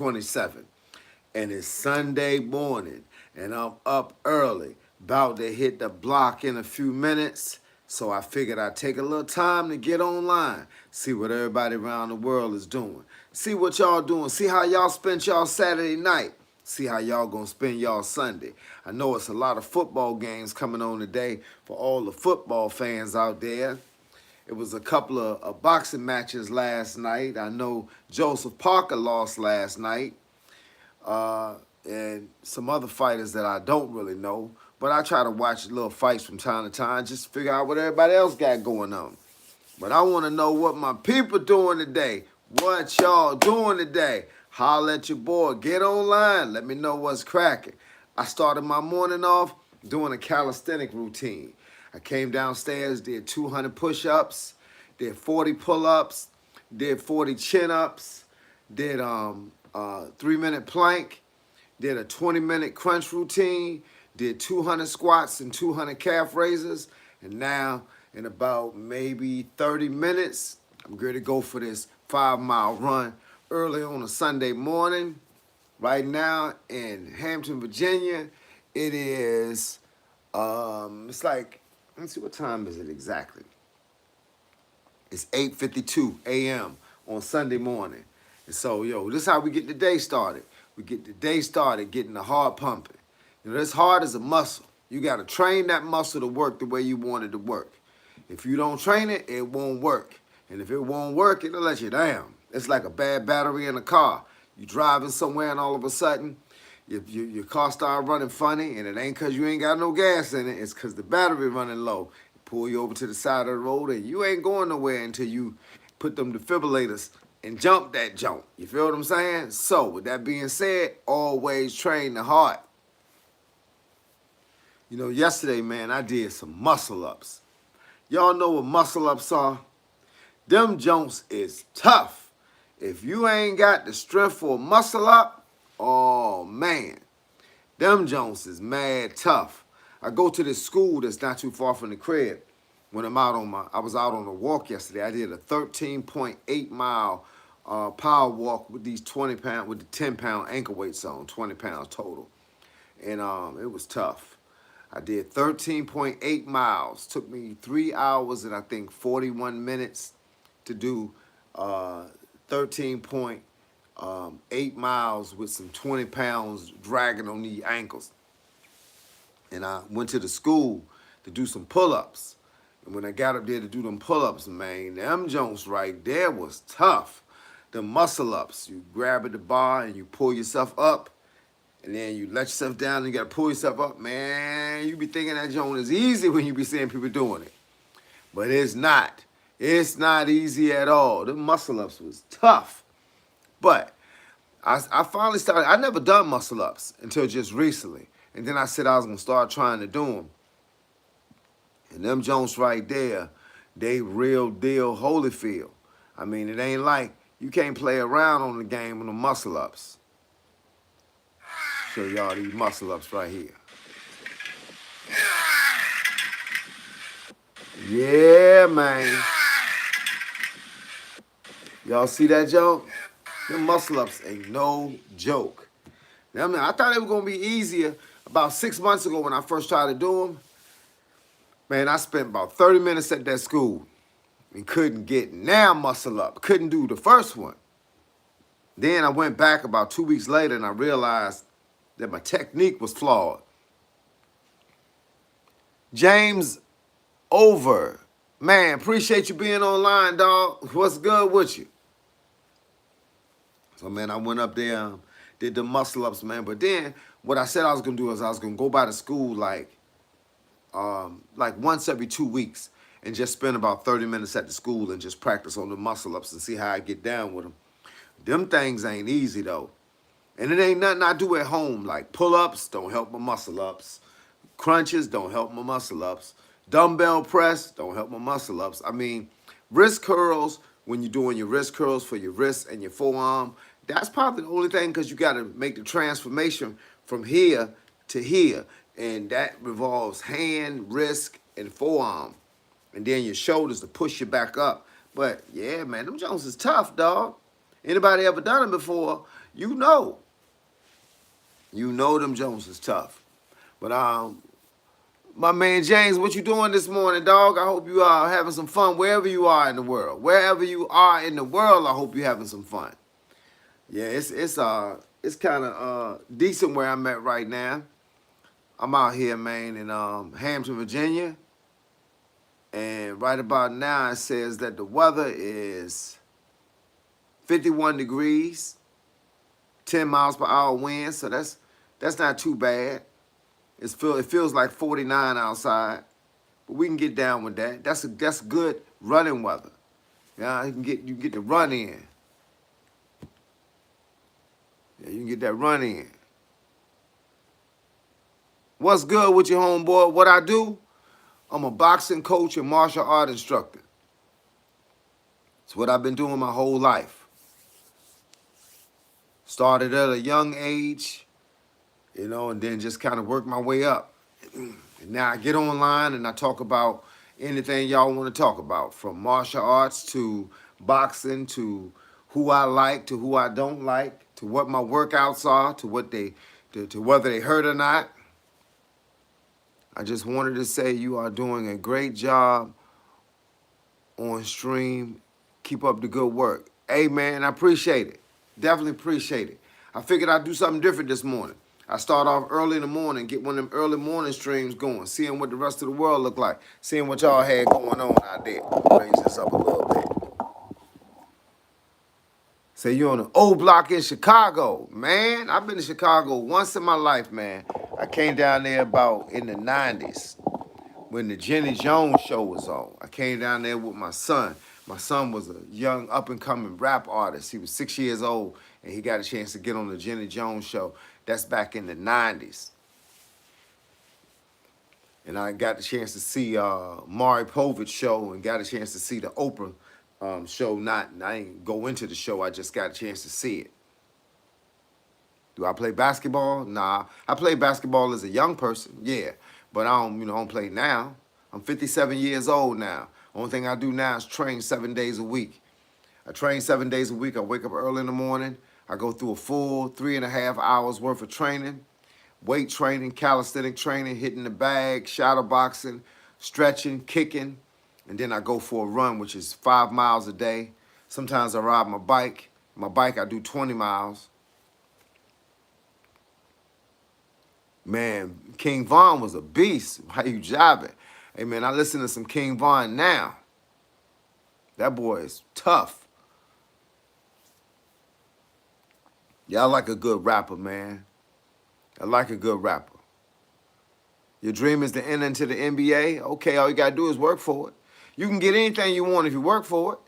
27th. And it's Sunday morning, and I'm up early, about to hit the block in a few minutes. So I figured I'd take a little time to get online, see what everybody around the world is doing, see what y'all doing, see how y'all spent y'all Saturday night, see how y'all gonna spend y'all Sunday. I know it's a lot of football games coming on today for all the football fans out there. It was a couple of boxing matches last night. I know Joseph Parker lost last night, uh, and some other fighters that I don't really know. But I try to watch little fights from time to time, just to figure out what everybody else got going on. But I want to know what my people doing today. What y'all doing today? Holla at your boy. Get online. Let me know what's cracking. I started my morning off doing a calisthenic routine. I came downstairs, did 200 push-ups, did 40 pull-ups, did 40 chin-ups, did 3-minute plank, did a 20-minute crunch routine, did 200 squats and 200 calf raises, and now in about maybe 30 minutes, I'm ready to go for this 5-mile run early on a Sunday morning. Right now in Hampton, Virginia, it is, it's like, let's see, what time is it exactly? It's 8:52 a.m. on Sunday morning. And so, this is how we get the day started. We get the day started getting the heart pumping. This heart is a muscle. You got to train that muscle to work the way you want it to work. If you don't train it, it won't work. And if it won't work, it'll let you down. It's like a bad battery in a car. You driving somewhere and all of a sudden, your car start running funny, and it ain't because you ain't got no gas in it. It's because the battery running low. Pull you over to the side of the road, and you ain't going nowhere until you put them defibrillators and jump that jump. You feel what I'm saying? So, with that being said, always train the heart. Yesterday, man, I did some muscle ups. Y'all know what muscle ups are? Them jumps is tough. If you ain't got the strength for a muscle up, oh man, them jumps is mad tough. I go to this school that's not too far from the crib. When I was out on a walk yesterday. I did a 13.8 mile power walk with these 20-pound, with the 10-pound ankle weights on, 20 pounds total. And it was tough. I did 13.8 miles. Took me 3 hours and I think 41 minutes to do 13.8 miles with some 20 pounds dragging on the ankles. And I went to the school to do some pull-ups. And when I got up there to do them pull-ups, man, them joints right there was tough. The muscle-ups. You grab at the bar and you pull yourself up. And then you let yourself down and you got to pull yourself up. Man, you be thinking that joint is easy when you be seeing people doing it. But it's not. It's not easy at all. The muscle-ups was tough. But I finally started. I never done muscle-ups until just recently. And then I said I was going to start trying to do them. And them joints right there, they real deal Holyfield. I mean, it ain't like you can't play around on the game with the muscle-ups. Show y'all these muscle-ups right here. Yeah, man. Y'all see that joke? Them muscle-ups ain't no joke. Now, I thought they were going to be easier about 6 months ago when I first tried to do them. Man, I spent about 30 minutes at that school and couldn't get now muscle up. Couldn't do the first one. Then I went back about 2 weeks later and I realized that my technique was flawed. James Over. Man, appreciate you being online, dog. What's good with you? So, man, I went up there, did the muscle-ups, man. But then what I said I was going to do is I was going to go by the school like once every 2 weeks and just spend about 30 minutes at the school and just practice on the muscle-ups and see how I get down with them. Them things ain't easy, though. And it ain't nothing I do at home, like pull-ups don't help my muscle-ups. Crunches don't help my muscle-ups. Dumbbell press don't help my muscle-ups. I mean, wrist curls, when you're doing your wrist curls for your wrist and your forearm, that's probably the only thing because you got to make the transformation from here to here. And that revolves hand, wrist, and forearm. And then your shoulders to push you back up. But, yeah, man, them Jones is tough, dog. Anybody ever done it before, You know. You know them Jones is tough. But my man James, what you doing this morning, dog? I hope you are having some fun wherever you are in the world. Wherever you are in the world, I hope you're having some fun. Yeah, it's kind of decent where I'm at right now. I'm out here, man, in Hampton, Virginia. And right about now, it says that the weather is 51 degrees, 10 miles per hour wind. So that's not too bad. It feels like 49 outside, but we can get down with that. That's good running weather. Yeah, you can get the run in. Yeah, you can get that run in. What's good with your homeboy? What I do? I'm a boxing coach and martial art instructor. It's what I've been doing my whole life. Started at a young age, and then just kind of worked my way up. And now I get online and I talk about anything y'all want to talk about, from martial arts to boxing to who I like to who I don't like to what my workouts are to whether they hurt or not. I just wanted to say you are doing a great job on stream. Keep up the good work. Hey, man, I appreciate it. Definitely appreciate it. I figured I'd do something different this morning. I start off early in the morning, get one of them early morning streams going, seeing what the rest of the world look like, seeing what y'all had going on out there. Raise this up a little bit. Say you're on the O Block in Chicago. Man, I've been to Chicago once in my life, man. I came down there about in the 90s when the Jenny Jones show was on. I came down there with my son. My son was a young up-and-coming rap artist. He was 6 years old, and he got a chance to get on the Jenny Jones show. That's back in the 90s. And I got the chance to see Maury Povich show and got a chance to see the Oprah show. I didn't go into the show. I just got a chance to see it. Do I play basketball? Nah. I played basketball as a young person, yeah. But I don't play now. I'm 57 years old now. Only thing I do now is train 7 days a week. I train 7 days a week. I wake up early in the morning. I go through a full 3.5 hours worth of training, weight training, calisthenic training, hitting the bag, shadow boxing, stretching, kicking, and then I go for a run, which is 5 miles a day. Sometimes I ride my bike. My bike, I do 20 miles. Man, King Von was a beast. Why you jiving? Hey, man, I listen to some King Von now. That boy is tough. Yeah, I like a good rapper, man. I like a good rapper. Your dream is to enter into the NBA? Okay, all you got to do is work for it. You can get anything you want if you work for it.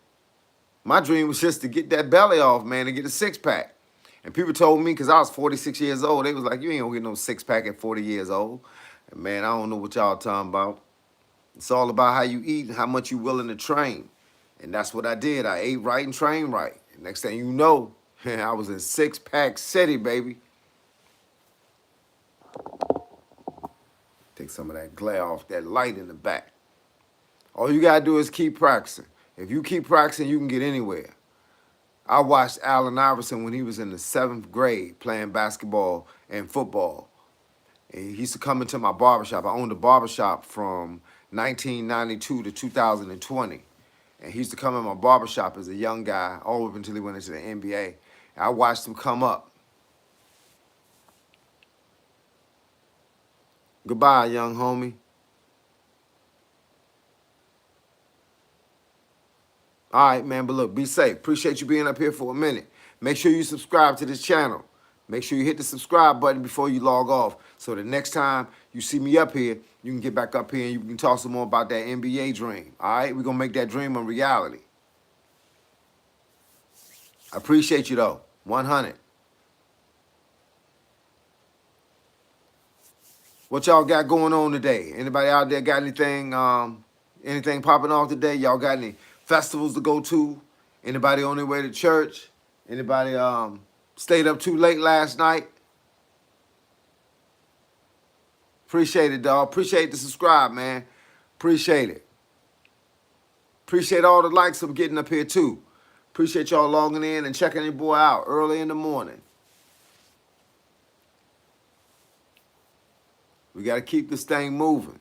My dream was just to get that belly off, man, and get a six-pack. And people told me, because I was 46 years old, they was like, you ain't gonna get no six-pack at 40 years old. And man, I don't know what y'all talking about. It's all about how you eat and how much you willing to train. And that's what I did. I ate right and trained right. And next thing you know, I was in six-pack city, baby. Take some of that glare off, that light in the back. All you gotta do is keep practicing. If you keep practicing, you can get anywhere. I watched Allen Iverson when he was in the 7th grade playing basketball and football. And he used to come into my barbershop. I owned a barbershop from 1992 to 2020. And he used to come in my barbershop as a young guy, all the way up until he went into the NBA. I watched him come up. Goodbye, young homie. All right, man, but look, be safe. Appreciate you being up here for a minute. Make sure you subscribe to this channel. Make sure you hit the subscribe button before you log off, so the next time you see me up here, you can get back up here and you can talk some more about that NBA dream. All right, we're going to make that dream a reality. I appreciate you, though. 100. What y'all got going on today? Anybody out there got anything popping off today? Y'all got any festivals to go to? Anybody on their way to church? Anybody stayed up too late last night? Appreciate it, dog. Appreciate the subscribe, man. Appreciate it. Appreciate all the likes I'm getting up here, too. Appreciate y'all logging in and checking your boy out early in the morning. We got to keep this thing moving.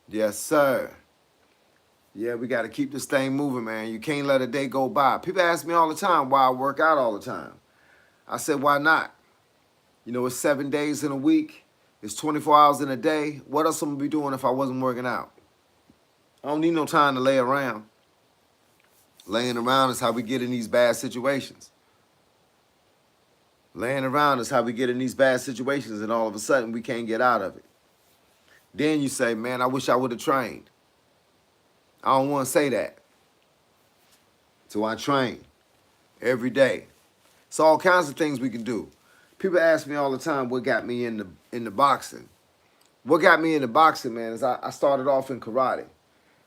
Yes, sir. Yeah, we got to keep this thing moving, man. You can't let a day go by. People ask me all the time why I work out all the time. I said, why not? You know, it's 7 days in a week. It's 24 hours in a day. What else am I be doing if I wasn't working out? I don't need no time to lay around. Laying around is how we get in these bad situations. Laying around is how we get in these bad situations, and all of a sudden we can't get out of it. Then you say, man, I wish I would have trained. I don't want to say that. So I train every day. So all kinds of things we can do. People ask me all the time what got me into boxing. What got me into boxing, man, is I started off in karate.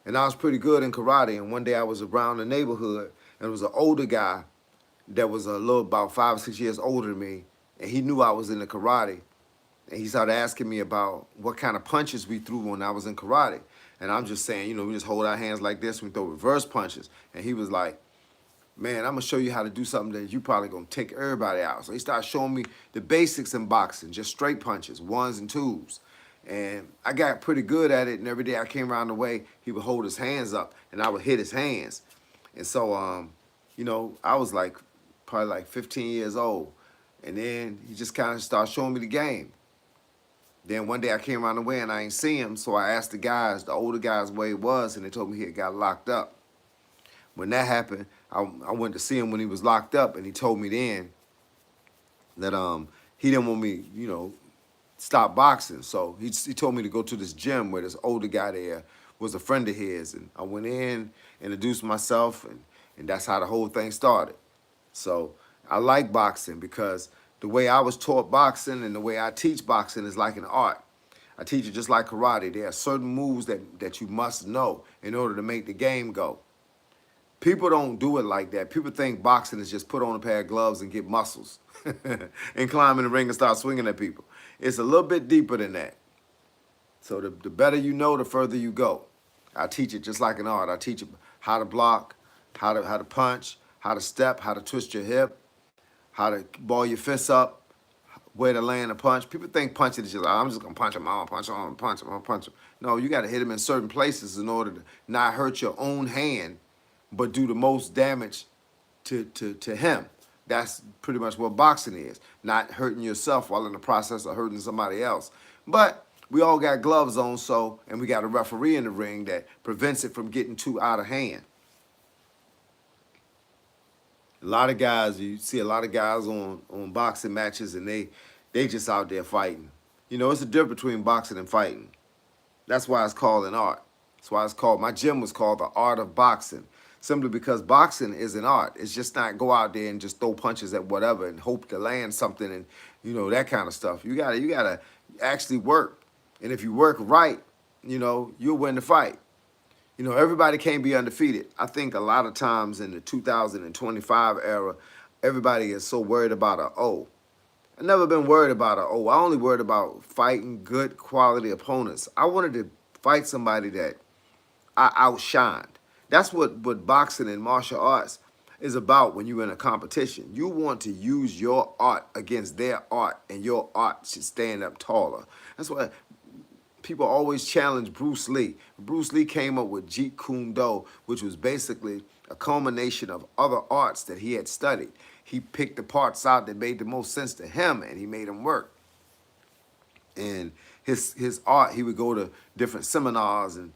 And I was pretty good in karate. And one day I was around the neighborhood, and there was an older guy that was a little about 5 or 6 years older than me. And he knew I was into karate. And he started asking me about what kind of punches we threw when I was in karate. And I'm just saying, you know, we just hold our hands like this, we throw reverse punches. And he was like, man, I'm gonna show you how to do something that you probably gonna take everybody out. So he started showing me the basics in boxing, just straight punches, ones and twos. And I got pretty good at it, and every day I came around the way, he would hold his hands up, and I would hit his hands. And so, you know, I was like, probably like 15 years old. And then he just kind of started showing me the game. Then one day I came around the way and I ain't see him, so I asked the guys, the older guys, where he was, and they told me he had got locked up. When that happened, I went to see him when he was locked up, and he told me then that he didn't want me, you know, stop boxing. So he told me to go to this gym where this older guy there was a friend of his, and I went in, introduced myself, and that's how the whole thing started. So I like boxing because the way I was taught boxing and the way I teach boxing is like an art. I teach it just like karate. There are certain moves that you must know in order to make the game go. People don't do it like that. People think boxing is just put on a pair of gloves and get muscles and climb in the ring and start swinging at people. It's a little bit deeper than that. So the better you know, the further you go. I teach it just like an art. I teach you how to block, how to punch, how to step, how to twist your hip, how to ball your fists up, where to land a punch. People think punching is just, I'm just going to punch him, I'm going to punch him, I'm going to punch him, I'm going to punch him. No, you got to hit him in certain places in order to not hurt your own hand, but do the most damage to him. That's pretty much what boxing is. Not hurting yourself while in the process of hurting somebody else. But we all got gloves on, so, and we got a referee in the ring that prevents it from getting too out of hand. A lot of guys, you see a lot of guys on boxing matches, and they just out there fighting. You know, it's a difference between boxing and fighting. That's why it's called an art. That's why it's called, my gym was called the Art of Boxing. Simply because boxing is an art. It's just not go out there and just throw punches at whatever and hope to land something and, you know, that kind of stuff. You gotta actually work. And if you work right, you know, you'll win the fight. You know, everybody can't be undefeated. I think a lot of times in the 2025 era, everybody is so worried about a O. I've never been worried about a O. I only worried about fighting good quality opponents. I wanted to fight somebody that I outshined. That's what boxing and martial arts is about when you're in a competition. You want to use your art against their art, and your art should stand up taller. That's why people always challenge Bruce Lee. Bruce Lee came up with Jeet Kune Do, which was basically a culmination of other arts that he had studied. He picked the parts out that made the most sense to him, and he made them work. And his art, he would go to different seminars and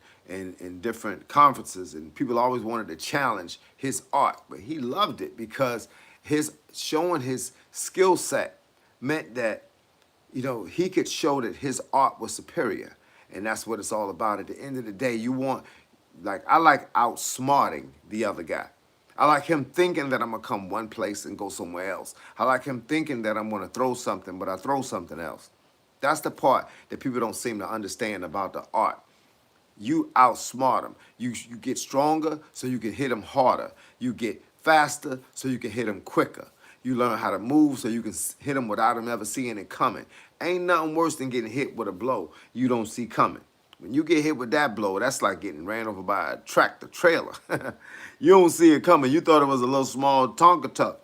different conferences, and people always wanted to challenge his art, but he loved it because his showing his skill set meant that, you know, he could show that his art was superior. And that's what it's all about. At the end of the day, you want, like, I like outsmarting the other guy. I like him thinking that I'm going to come one place and go somewhere else. I like him thinking that I'm going to throw something, but I throw something else. That's the part that people don't seem to understand about the art. You outsmart them. You get stronger so you can hit them harder. You get faster so you can hit them quicker. You learn how to move so you can hit them without them ever seeing it coming. Ain't nothing worse than getting hit with a blow you don't see coming. When you get hit with that blow, that's like getting ran over by a tractor trailer. You don't see it coming. You thought it was a little small Tonka tuck,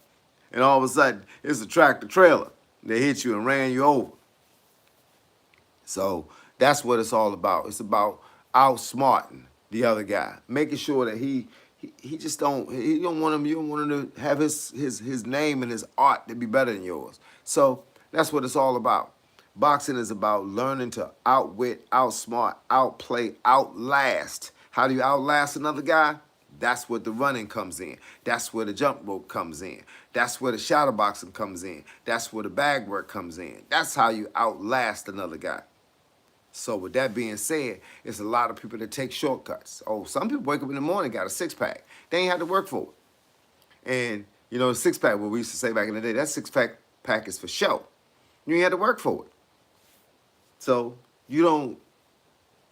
and all of a sudden it's a tractor trailer. They hit you and ran you over. So that's what it's all about. It's about outsmarting the other guy, making sure that he just don't want him. You don't want him to have his name and his art to be better than yours. So that's what it's all about. Boxing is about learning to outwit, outsmart, outplay, outlast. How do you outlast another guy? That's where the running comes in. That's where the jump rope comes in. That's where the shadow boxing comes in. That's where the bag work comes in. That's how you outlast another guy. So with that being said, it's a lot of people that take shortcuts. Oh, some people wake up in the morning, got a six-pack. They ain't had to work for it. And, you know, the six-pack, what we used to say back in the day, that six-pack is for show. You ain't had to work for it. So you don't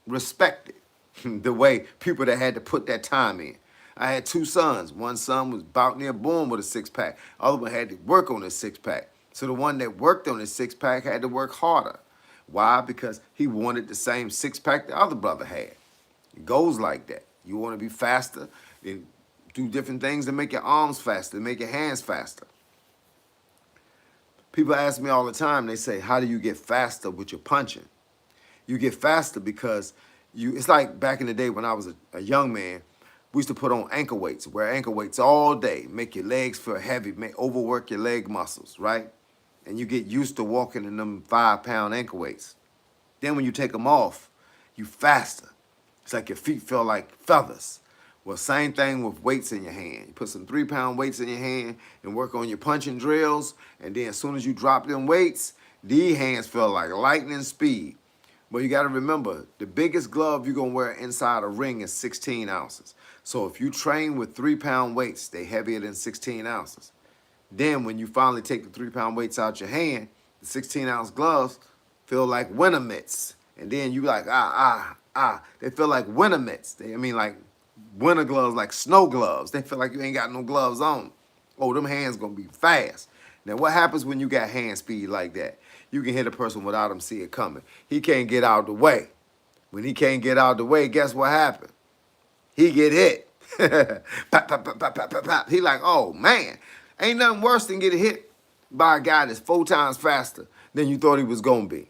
respect it the way people that had to put that time in. I had two sons. One son was about near born with a six-pack. The other one had to work on his six-pack. So the one that worked on his six-pack had to work harder. Why? Because he wanted the same six-pack the other brother had. It goes like that. You want to be faster, then do different things to make your arms faster, to make your hands faster. People ask me all the time, they say, how do you get faster with your punching? You get faster because it's like back in the day when I was a young man, we used to put on ankle weights, wear ankle weights all day, make your legs feel heavy, overwork your leg muscles, right? And you get used to walking in them 5-pound ankle weights. Then when you take them off, you faster. It's like your feet feel like feathers. Well, same thing with weights in your hand. You put some 3-pound weights in your hand and work on your punching drills, and then as soon as you drop them weights, these hands feel like lightning speed. But you got to remember, the biggest glove you're going to wear inside a ring is 16 ounces. So if you train with 3-pound weights, they heavier than 16 ounces. Then when you finally take the 3-pound weights out your hand, the 16-ounce gloves feel like winter mitts. And then you like, They feel like winter mitts. Like winter gloves, like snow gloves. They feel like you ain't got no gloves on. Oh, them hands gonna be fast. Now, what happens when you got hand speed like that? You can hit a person without him see it coming. He can't get out the way. When he can't get out the way, guess what happened? He get hit. Pop, pop, pop, pop, pop, pop, pop. He like, oh, man. Ain't nothing worse than getting hit by a guy that's 4 times faster than you thought he was going to be.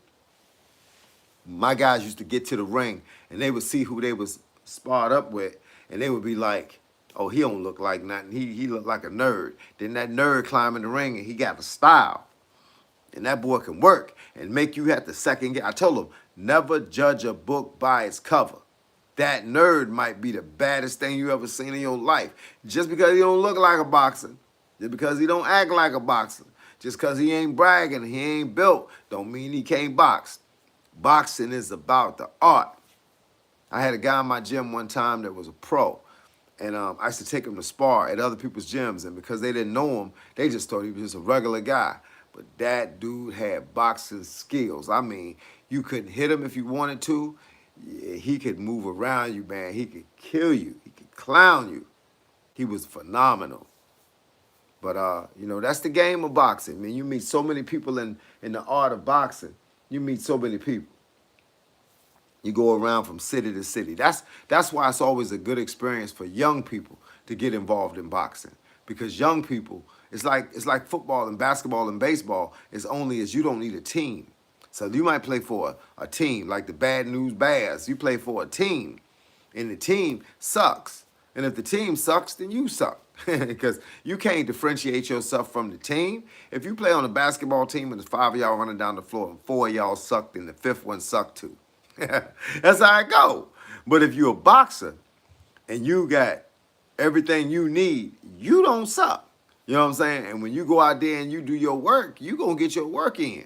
My guys used to get to the ring, and they would see who they was sparred up with, and they would be like, oh, he don't look like nothing. He look like a nerd. Then that nerd climb in the ring, and he got a style. And that boy can work and make you have to second guess. I told him, never judge a book by its cover. That nerd might be the baddest thing you ever seen in your life. Just because he don't look like a boxer, just because he don't act like a boxer, just because he ain't bragging, he ain't built, don't mean he can't box. Boxing is about the art. I had a guy in my gym one time that was a pro, and I used to take him to spar at other people's gyms, and because they didn't know him, they just thought he was just a regular guy. But that dude had boxing skills. I mean, you couldn't hit him if you wanted to. Yeah, he could move around you, man. He could kill you. He could clown you. He was phenomenal. But, that's the game of boxing. I mean, you meet so many people in the art of boxing. You meet so many people. You go around from city to city. That's why it's always a good experience for young people to get involved in boxing. Because young people, it's like football and basketball and baseball, is only as you don't need a team. So you might play for a team, like the Bad News Bears. You play for a team, and the team sucks. And if the team sucks, then you suck. Because you can't differentiate yourself from the team. If you play on a basketball team and there's 5 of y'all running down the floor and 4 of y'all sucked and the 5th one sucked too. That's how it go. But if you're a boxer and you got everything you need, you don't suck. You know what I'm saying? And when you go out there and you do your work, you going to get your work in.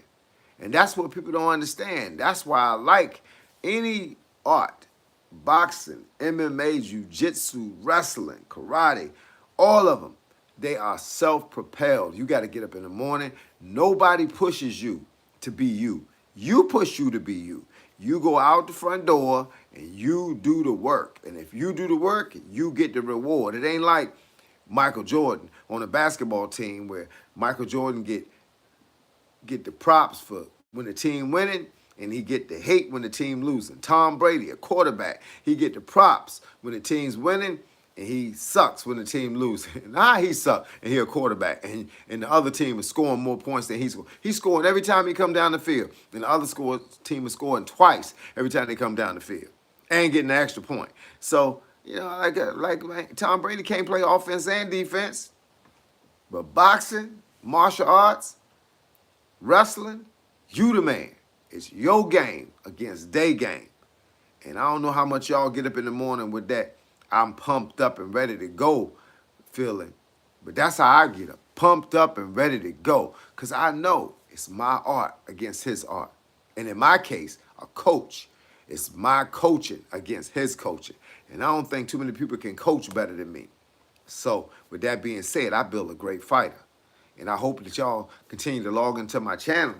And that's what people don't understand. That's why I like any art, boxing, MMA, jiu-jitsu, wrestling, karate, all of them. They are self-propelled. You got to get up in the morning. Nobody pushes you to be you. You push you to be you. You go out the front door and you do the work. And if you do the work, you get the reward. It ain't like Michael Jordan on a basketball team where Michael Jordan get the props for when the team winning, and he get the hate when the team losing. Tom Brady, a quarterback, he get the props when the team's winning, and he sucks when the team loses. Nah, he sucks, and he a quarterback, and the other team is scoring more points than he's scoring. He's scoring every time he come down the field, and the other team is scoring twice every time they come down the field, and getting an extra point. So, you know, man, Tom Brady can't play offense and defense, but boxing, martial arts, wrestling, you the man. It's your game against their game. And I don't know how much y'all get up in the morning with that I'm pumped up and ready to go feeling. But that's how I get up, pumped up and ready to go. Because I know it's my art against his art. And in my case, a coach. It's my coaching against his coaching. And I don't think too many people can coach better than me. So with that being said, I build a great fighter. And I hope that y'all continue to log into my channel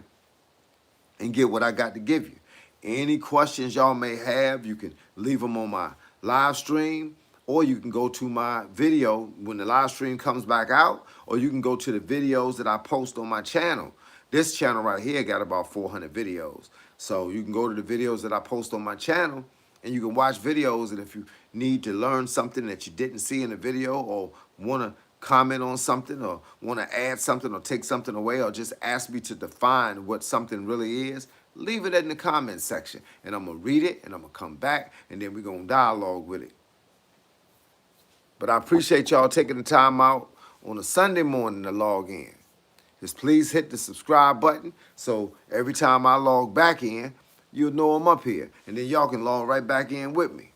and get what I got to give you. Any questions y'all may have, you can leave them on my live stream, or you can go to my video when the live stream comes back out, or you can go to the videos that I post on my channel. This channel right here got about 400 videos. So you can go to the videos that I post on my channel, and you can watch videos, and if you need to learn something that you didn't see in the video, or want to comment on something, or want to add something or take something away, or just ask me to define what something really is, leave it in the comment section, and I'm going to read it, and I'm going to come back, and then we're going to dialogue with it. But I appreciate y'all taking the time out on a Sunday morning to log in. Just please hit the subscribe button, so every time I log back in, you'll know I'm up here, and then y'all can log right back in with me.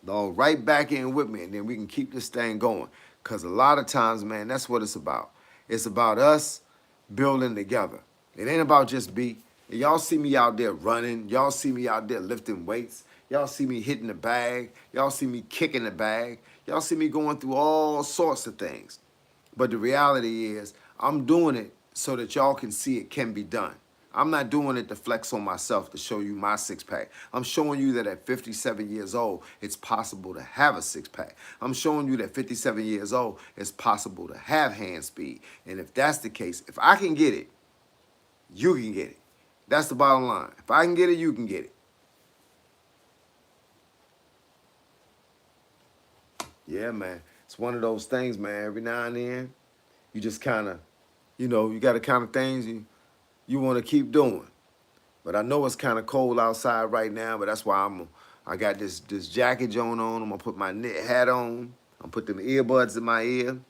Log right back in with me, and then we can keep this thing going. Because a lot of times, man, that's what it's about. It's about us building together. It ain't about just me. Y'all see me out there running. Y'all see me out there lifting weights. Y'all see me hitting the bag. Y'all see me kicking the bag. Y'all see me going through all sorts of things. But the reality is, I'm doing it so that y'all can see it can be done. I'm not doing it to flex on myself to show you my six-pack. I'm showing you that at 57 years old, it's possible to have a six-pack. I'm showing you that 57 years old, it's possible to have hand speed. And if that's the case, if I can get it, you can get it. That's the bottom line. If I can get it, you can get it. Yeah, man. It's one of those things, man. Every now and then, you just kind of, you know, you got the kind of things you want to keep doing. But I know it's kind of cold outside right now, but that's why I got this jacket on. I'm going to put my knit hat on. I'm put them earbuds in my ear. I'm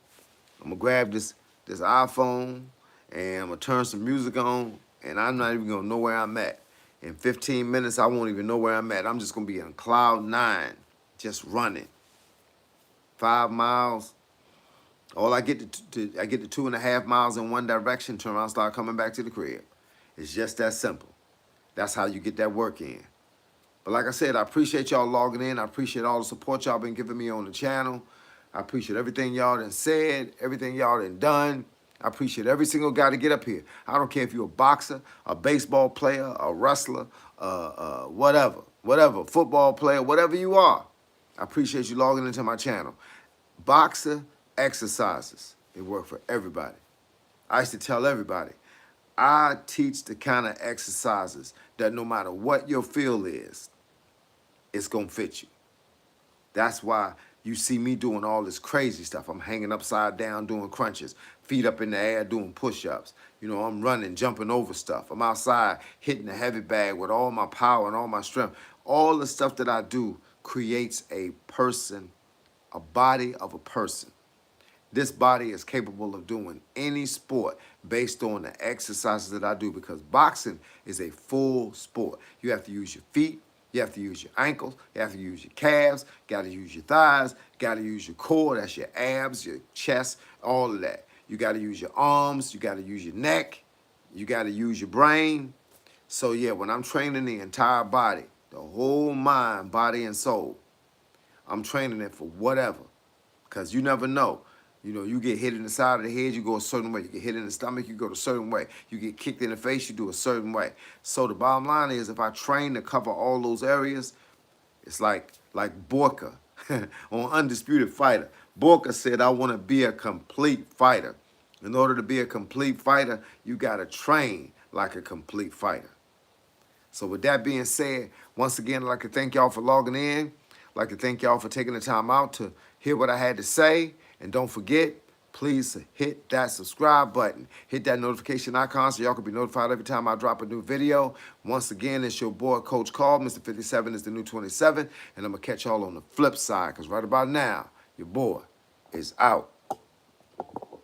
going to grab this iPhone, and I'm going to turn some music on, and I'm not even going to know where I'm at. In 15 minutes, I won't even know where I'm at. I'm just going to be on cloud 9, just running. 5 miles. All I get I get to 2.5 miles in one direction, turn around, start coming back to the crib. It's just that simple. That's how you get that work in. But like I said, I appreciate y'all logging in. I appreciate all the support y'all been giving me on the channel. I appreciate everything y'all done said, everything y'all done done. I appreciate every single guy to get up here. I don't care if you're a boxer, a baseball player, a wrestler, whatever, football player, whatever you are. I appreciate you logging into my channel. Boxer exercises, they work for everybody. I used to tell everybody, I teach the kind of exercises that no matter what your field is, it's going to fit you. That's why you see me doing all this crazy stuff. I'm hanging upside down doing crunches, feet up in the air doing push-ups. You know, I'm running, jumping over stuff. I'm outside hitting a heavy bag with all my power and all my strength. All the stuff that I do creates a person, a body of a person. This body is capable of doing any sport based on the exercises that I do, because boxing is a full sport. You have to use your feet, you have to use your ankles, you have to use your calves, got to use your thighs, got to use your core, that's your abs, your chest, all of that. You got to use your arms, you got to use your neck, you got to use your brain. So yeah, when I'm training the entire body, the whole mind, body, and soul, I'm training it for whatever, because you never know. You know, you get hit in the side of the head, you go a certain way. You get hit in the stomach, you go a certain way. You get kicked in the face, you do a certain way. So the bottom line is, if I train to cover all those areas, it's like Borka on Undisputed Fighter. Borka said, I want to be a complete fighter. In order to be a complete fighter, you got to train like a complete fighter. So with that being said, once again, I'd like to thank y'all for logging in. I'd like to thank y'all for taking the time out to hear what I had to say. And don't forget, please hit that subscribe button. Hit that notification icon so y'all can be notified every time I drop a new video. Once again, it's your boy, Coach Carl. Mr. 57 is the new 27. And I'm going to catch y'all on the flip side because right about now, your boy is out.